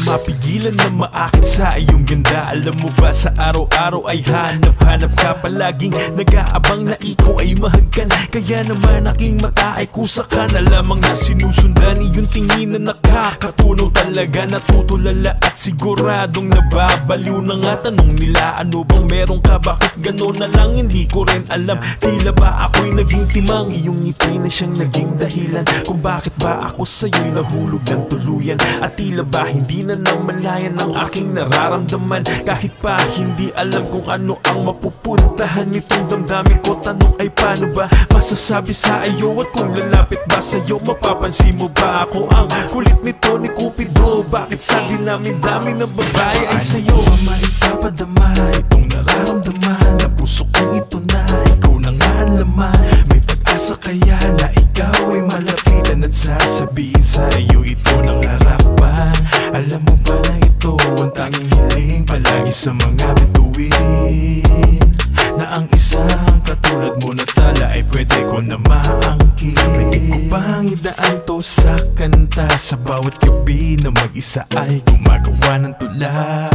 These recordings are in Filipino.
mapigilan na maakit sa iyong ganda. Alam mo ba sa araw-araw ay hanap-hanap ka, palaging nag-aabang na ikaw ay mahagkan. Kaya naman aking mata ay kusa ka na lamang na sinusundan. Iyong tingin na nakakatunaw talaga, natutulala at siguradong nababaliw na nga. Tanong nila ano bang meron ka, bakit gano'n na lang, hindi ko rin alam. Tila ba ako'y naging timang, iyong ngiti na siyang naging dahilan kung bakit ba ako sa'yo'y nahulog ng tuluyan. At tila ba hindi na namalayan ang aking nararamdaman, kahit pa hindi alam kung ano ang mapupuntahan nitong damdamin ko. Tanong ay paano ba masasabi sa iyo, at kung lalapit ba sa'yo mapapansin mo ba ako ang kulit nito ni Cupido? Bakit sa dinami-dami ng babae ay sa'yo maipapadama itong nararamdaman na puso kong ito na ikaw na nga alaman? May pag-asa kaya na ikaw ay malapitan at sasabihin sa'yo ito ng harapan. Alam mo ba na ito ang tanging hiling palagi sa mga bituin, na ang isang katulad mo na tala ay pwede ko na maangkin. Pwede ko bang idaan to sa kanta, sa bawat gabi na mag-isa ay gumagawa ng tula,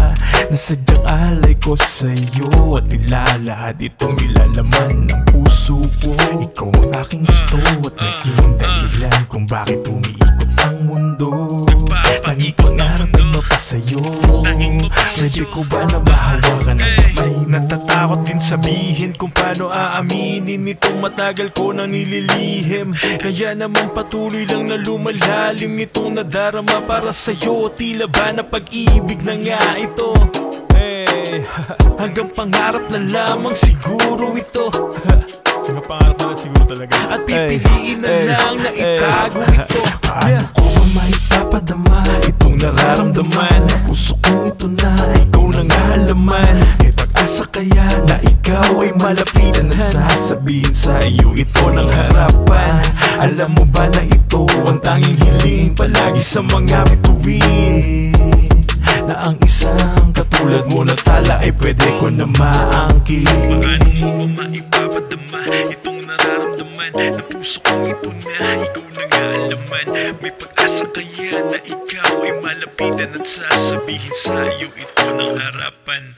na sadyang alay ko sa'yo at nilalahad itong nilalaman ng puso ko. Ikaw ang aking gusto at naging dahilan kung bakit umiikot ang mundo. Tanging pangarap na mapasa'yo, pwede ko ba na mahawakan ang kamay mo? Natatakot din sabihin kung paano aaminin itong matagal ko nang nililihim. Kaya naman patuloy lang na lumalalim itong nadarama para sa'yo. Tila ba na pag-ibig na nga ito? Hanggang pangarap na lamang siguro ito. Hanggang pangarap na lang siguro talaga. At pipiliin na lang na itago ito. Paano ko ba maipapadama itong nararamdaman na puso kong ito na ikaw na nga alaman? May pag-asa kaya na ikaw ay malapitan at sasabihin sa'yo ito ng harapan. Alam mo ba na ito ang tanging hiling palagi sa mga bituin, na ang isang katulad mo na tala ay pwede ko na maangkin. Paano mo ba maipapadama itong nararamdaman na puso kong ito na ikaw na nga alaman? May pag-asa kaya na ikaw ay malapitan at sasabihin sa'yo ito ng harapan.